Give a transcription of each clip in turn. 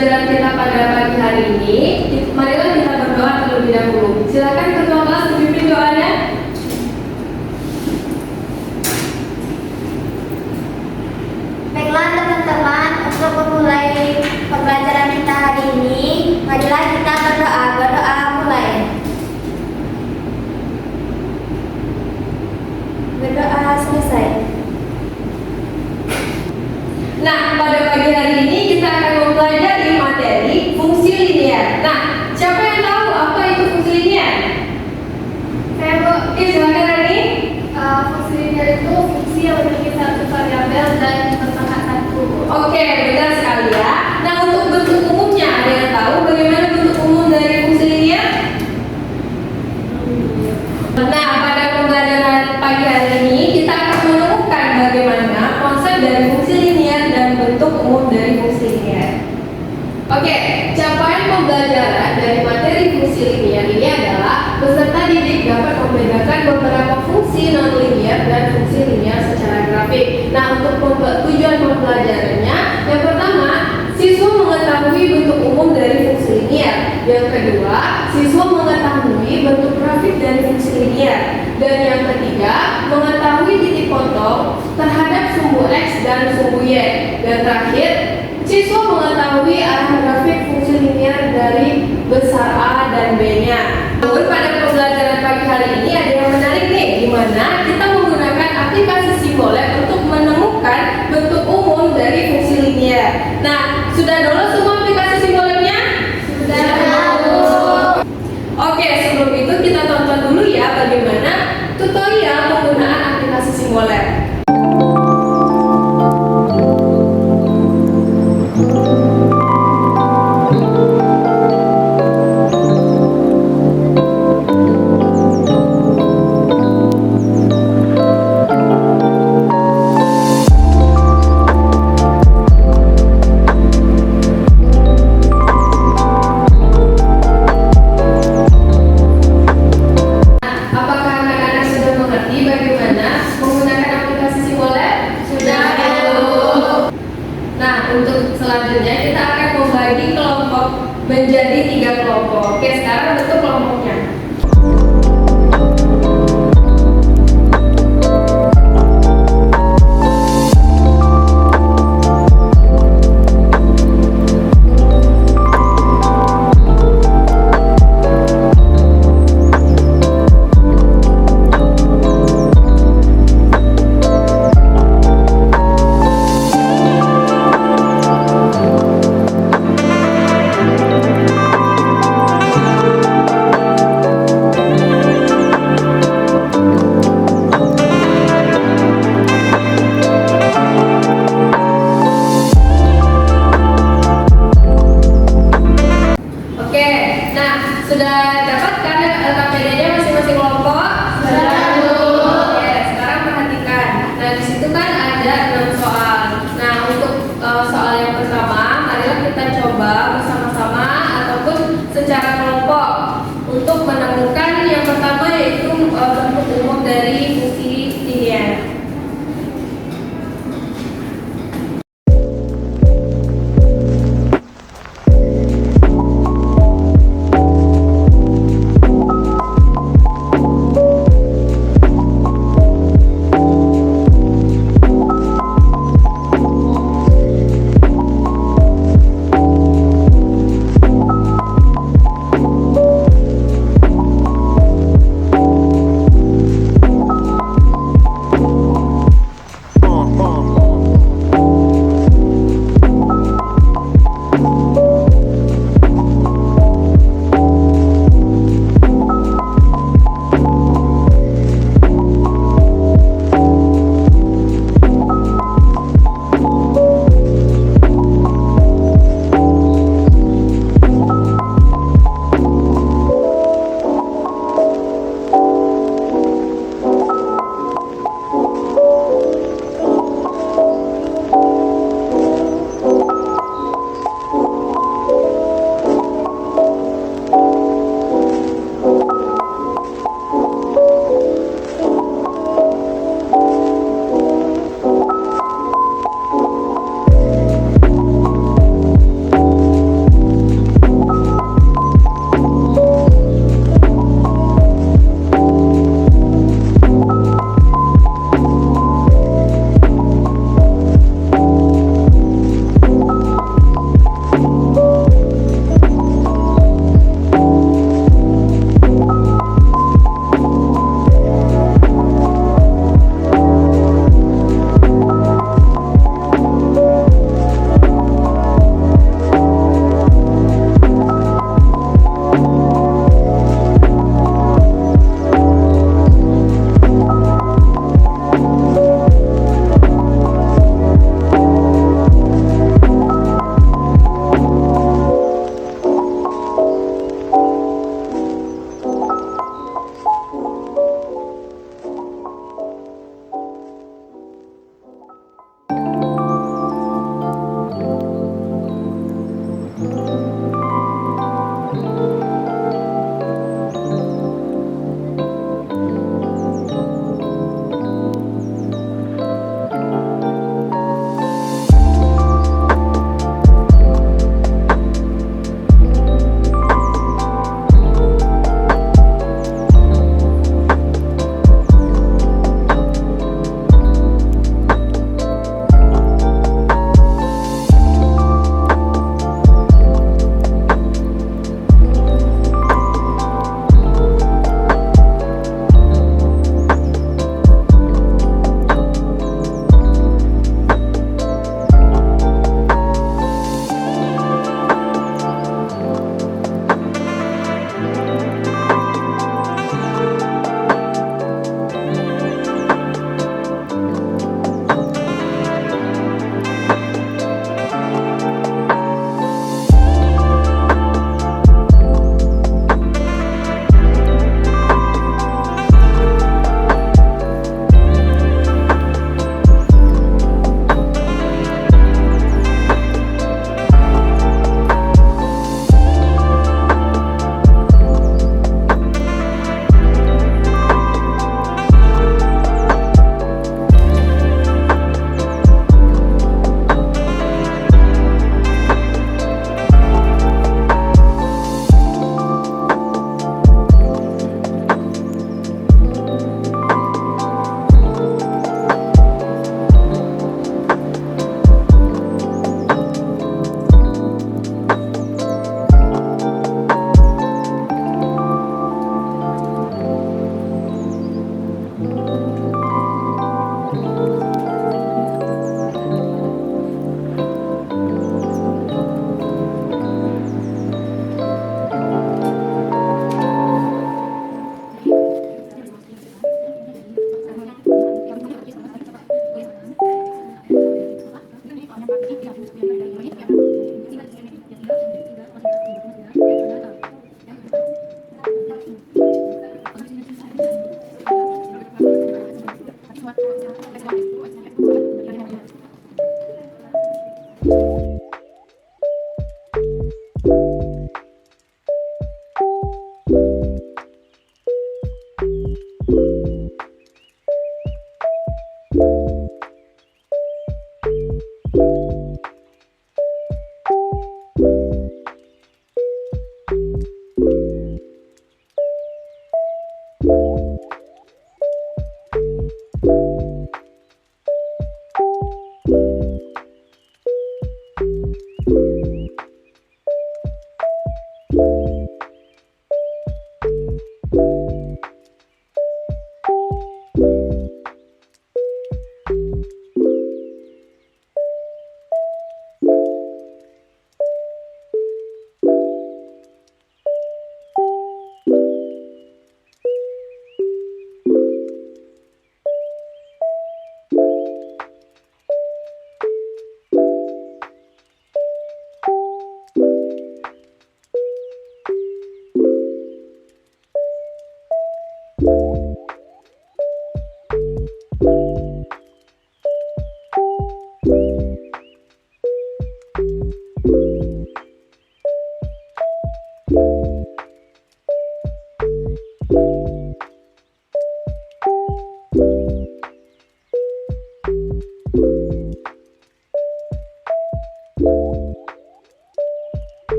pembelajaran kita pada pagi hari ini, marilah kita berdoa terlebih dahulu. Silakan ketua kelas memimpin doanya. Baiklah teman-teman, untuk memulai pembelajaran kita hari ini, marilah kita berdoa. Berdoa mulai. Berdoa selesai. Nah, pada pagi hari ini kita akan mempelajari materi fungsi linier. Nah, siapa yang tahu apa itu fungsi linier? Saya Bu. Oke, silakan Rani. Fungsi linier itu fungsi yang memiliki satu variabel dan bertanggal satu. Oke, benar sekali ya. Nah, untuk bentuk umumnya ada yang tahu bagaimana bentuk umum dari fungsi linier? Nah, pada pembelajaran pagi hari ini kita akan menemukan bagaimana konsep dari fungsi linier dan bentuk umum dari fungsi linier. Oke, capaian pembelajaran dari materi fungsi linier ini adalah peserta didik dapat membedakan beberapa fungsi non-linier dan fungsi linier secara grafik. Nah, untuk tujuan pembelajarannya, yang pertama, siswa mengetahui bentuk umum dari fungsi linier. Yang kedua, siswa mengetahui bentuk grafik dari fungsi linier. Dan yang ketiga, mengetahui titik potong terhadap sumbu X dan sumbu Y. Dan terakhir, siswa mengetahui arah grafik fungsi linier dari besar A dan B-nya. Namun pada pembelajaran pagi hari ini ada yang menarik nih, di mana kita menggunakan aplikasi Simbolab untuk menemukan bentuk umum dari fungsi linier. Nah, sudah download semua aplikasi Simbolabnya? Sudah. Oke, sebelum itu kita tonton dulu ya bagaimana tutorial penggunaan aplikasi Simbolab. Apakah anak-anak sudah mengerti bagaimana menggunakan aplikasi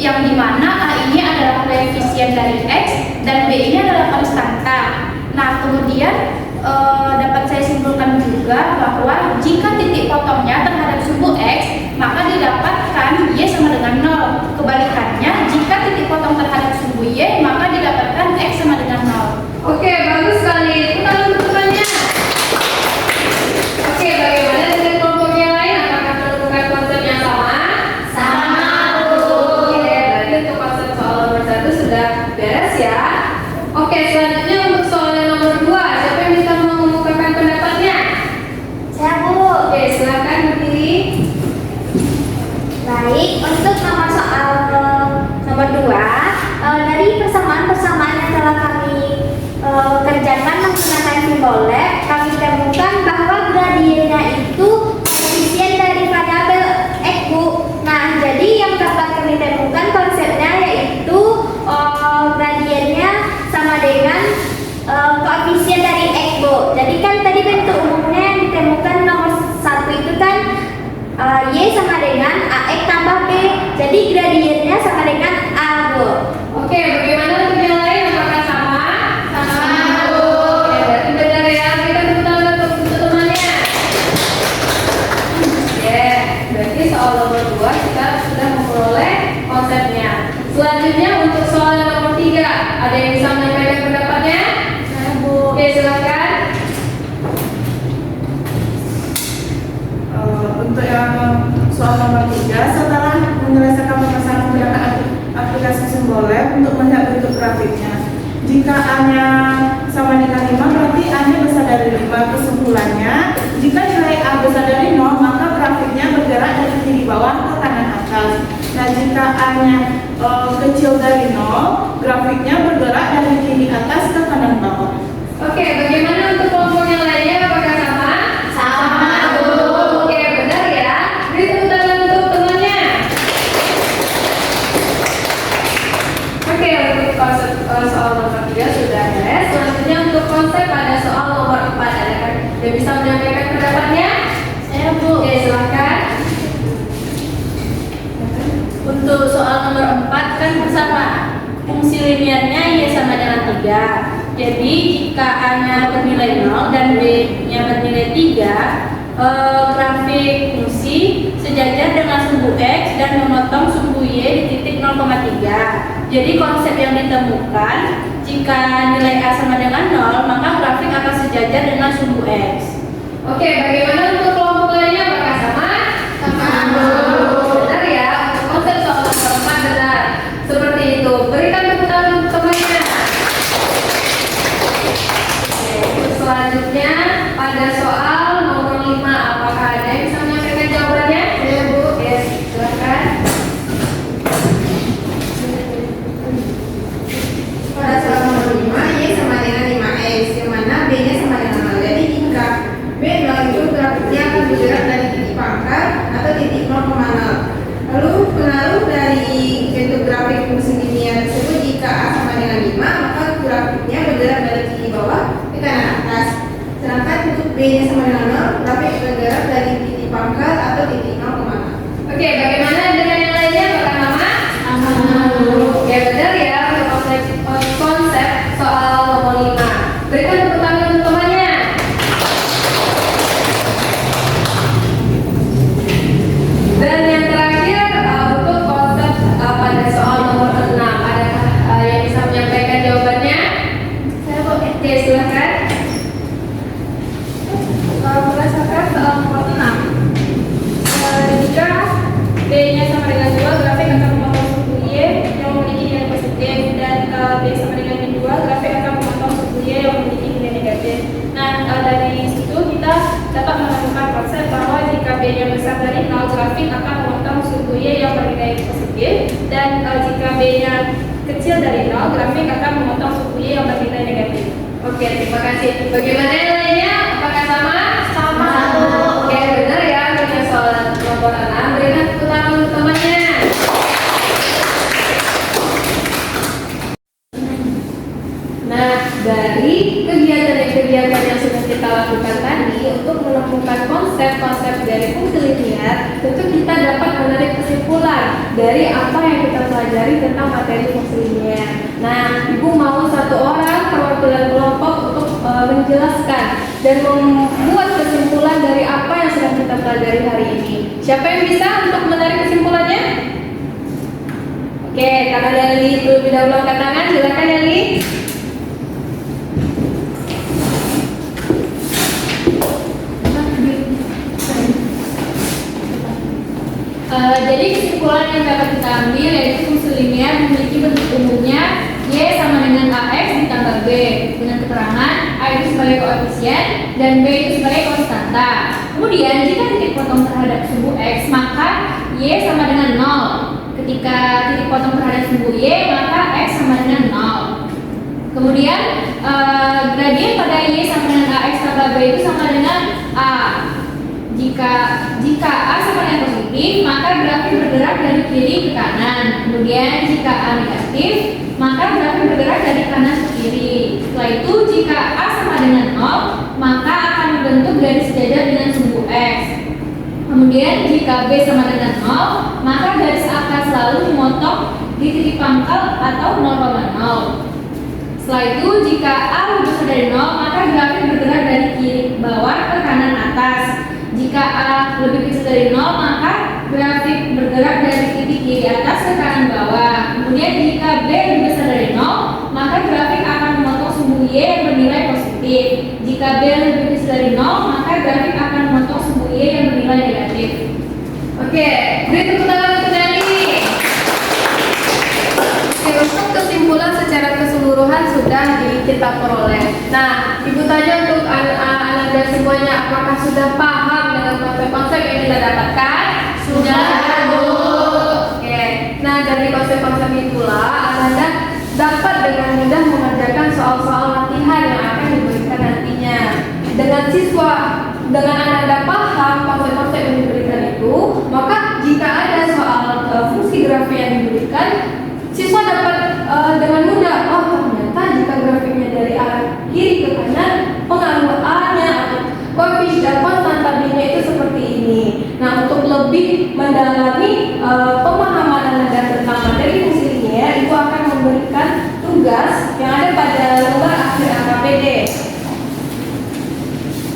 yang dimana A ini adalah koefisien dari X dan B ini adalah konstanta. Nah, kemudian dapat saya simpulkan juga bahwa jika titik potongnya terhadap sumbu X, maka didapatkan Y sama dengan 0. Kebalikannya, jika titik potong terhadap sumbu Y, maka didapatkan X sama dengan 0. Oke, bagus sekali. Kita teman-temannya. Oke, bagaimana dengan kelompok yang lain? Apakah menemukan konsep yang sama? Sama, Bu. Oke, berarti untuk konsep soal nomor 1 sudah beres ya. Oke, selanjutnya untuk soal yang nomor 2, siapa yang bisa mengemukakan pendapatnya? Saya, Bu. Oke, silakan berdiri. Baik, untuk nomor soal nomor 2, dari persamaan-persamaan yang telah kami kerjakan menggunakan simbol lab, kami temukan bahwa gradiennya itu koefisien dari variabel X untuk yang soal nomor 3, setelah menyelesaikan pemasangan penggunaan aplikasi Simbolab untuk melihat bentuk grafiknya. Jika A-nya sama dengan 5, berarti A-nya besar dari 5. Kesimpulannya, jika nilai A besar dari 0, maka grafiknya bergerak dari kiri bawah ke kanan atas. Nah, jika A-nya kecil dari 0, grafiknya bergerak dari kiri atas ke kanan bawah. Oke, bagaimana untuk kelompok yang lainnya? Apakah sama? Sama. Oke, benar ya. Beri tepuk tangan untuk temannya. Oke, untuk konsep soal nomor 3 sudah beres. Selanjutnya untuk konsep pada soal nomor 4, ada yang bisa menyampaikan pendapatnya? Saya Bu. Oke, silakan. Untuk soal nomor 4 kan bersama fungsi linearnya Y sama dengan 3. Jadi jika A-nya bernilai 0 dan B-nya bernilai 3, grafik fungsi sejajar dengan sumbu X dan memotong sumbu Y di titik 0,3. Jadi konsep yang ditemukan, jika nilai A sama dengan 0, maka grafik akan sejajar dengan sumbu X. Oke, bagaimana untuk kelompok lainnya? Apakah sama? Sama. Benar ya. Untuk konsep soal nomor 4 benar. Seperti itu. Berikan tepuk tangan untuk temannya. Oke, untuk selanjutnya pada soal nomor 5, apakah ada yang bisa menyampaikan jawabannya? Ya, Bu. Oke, silakan. Pada soal nomor 5, Y sama dengan 5X, yang mana B-nya sama dengan 0. Jadi jika B0 itu grafiknya akan bergerak dari titik pangkal atau titik 0,0. Lalu pengaruh dari bentuk grafik fungsi linear tersebut, jika A sama dengan 5, maka grafiknya bergerak dari kiri bawah ke kanan atas. Sedangkan untuk B-nya sama dengan 0, grafik bergerak dari titik pangkal atau titik 0,0. Oke, bagaimana dengan yang lainnya? Apakah sama? Oke, benar ya. Untuk konsep soal nomor 5. Berikan tepuk tangan untuk temannya. Dan yang terakhir untuk konsep pada soal nomor 6, adakah yang bisa menyampaikan jawabannya? Saya Bu. Oke, silakan. Berdasarkan soal nomor 6, jika B-nya sama dengan 2, grafik akan memotong sumbu Y yang memiliki nilai positif, dan B sama dengan 2, grafik akan memotong sumbu Y yang memiliki nilai negatif. Nah, dari situ kita dapat menemukan konsep bahwa jika B-nya besar dari 0, grafik akan memotong sumbu Y yang bernilai positif, dan jika B-nya kecil dari 0, grafik akan memotong sumbu Y yang bernilai negatif. Oke, terima kasih. Bagaimana yang lainnya? Apakah sama? Sama. Oke, benar ya. Untuk soal nomor 6, berikan tepuk tangan untuk temannya. Nah, dari kegiatan yang sudah kita lakukan tadi untuk menemukan konsep-konsep dari fungsi linear, tentu kita dapat menarik kesimpulan dari apa yang kita pelajari tentang materi fungsi linear. Nah, Ibu mau satu orang perwakilan kelompok untuk menjelaskan dan membuat kesimpulan dari apa yang sudah kita pelajari hari ini. Siapa yang bisa untuk menarik kesimpulannya? Oke, karena Dali lebih dahulu angkat tangan, silakan Dali. Jadi kesimpulan yang dapat kita ambil yaitu fungsi linear memiliki bentuk umumnya Y sama dengan AX ditambah B dengan keterangan A itu sebagai koefisien dan B itu sebagai konstanta. Kemudian jika titik potong terhadap sumbu X, maka Y sama dengan 0. Ketika titik potong terhadap sumbu Y, maka X sama dengan 0. Kemudian gradien pada Y sama dengan AX tambah B itu sama dengan A. Jika A sama dengan positif, maka grafik bergerak dari kiri ke kanan. Kemudian jika A negatif, maka grafik bergerak dari kanan ke kiri. Setelah itu, jika A sama dengan 0, maka akan membentuk garis sejajar dengan sumbu X. Kemudian jika B sama dengan 0, maka garis akan selalu memotong di titik pangkal atau 0,0. Setelah itu, jika A lebih besar dari 0, maka grafik bergerak dari kiri bawah ke kanan atas. Jika A lebih kecil dari 0, maka grafik bergerak dari titik kiri atas ke kanan bawah. Kemudian jika B lebih besar dari 0, maka grafik akan memotong sumbu Y yang bernilai positif. Jika B lebih kecil dari 0, maka grafik akan memotong sumbu Y yang bernilai negatif. sudah kita peroleh. Nah, Ibu tanya untuk Anda semuanya, apakah sudah paham dengan konsep-konsep yang kita dapatkan? Sudah, Bu. Oke. Nah, dari konsep-konsep itulah Anda dapat dengan mudah mengerjakan soal-soal latihan yang akan diberikan nantinya. Dengan Anda paham konsep-konsep yang diberikan itu, maka jika ada soal fungsi grafik yang diberikan, siswa dapat dengan mudah, oh ternyata jika grafiknya dari arah kiri ke kanan, pengaruh A-nya atau koefisien konstanta B-nya itu seperti ini. Nah, untuk lebih mendalami pemahaman Anda tentang materi fungsi linear, Ibu akan memberikan tugas yang ada pada lembar akhir AKPD.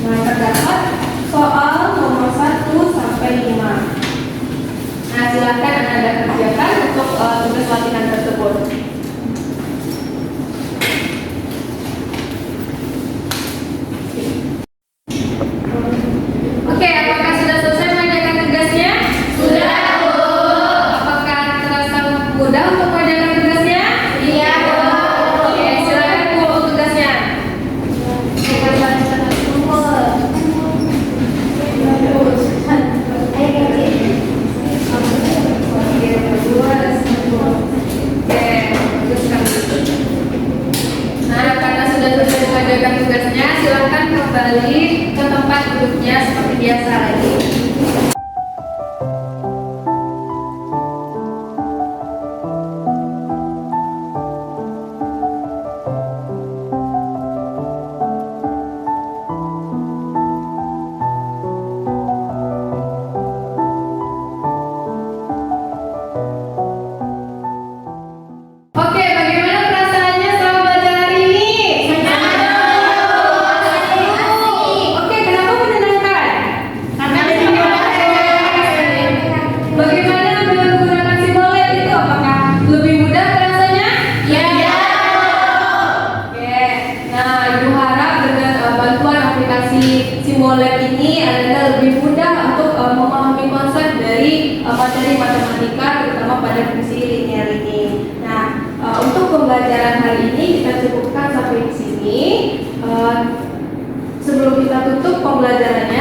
Nah, terdapat soal nomor 1 sampai 5. Nah, silakan Anda kerjakan untuk tugas latihan tersebut. Oke, apakah sudah selesai mengerjakan tugasnya? Sudah, Bu. Apakah terasa mudah untuk mengerjakan tugasnya? Iya, Bu. Oke, silakan Bu untuk tugasnya. Nah, karena sudah selesai mengerjakan tugasnya, silakan kembali ke tempat duduknya seperti biasa lagi. Oke, bagaimana perasaannya setelah belajar hari ini? Oke, kenapa menyenangkan? Bagaimana menggunakan simbolet itu? Apakah lebih mudah rasanya? Iya. Oke, nah Ibu harap dengan bantuan aplikasi simbolet ini Anda lebih mudah untuk memahami konsep dari materi matematika, terutama pada fungsi linear ini. Nah, untuk pembelajaran hari ini kita cukupkan sampai di sini. Sebelum kita tutup pembelajarannya,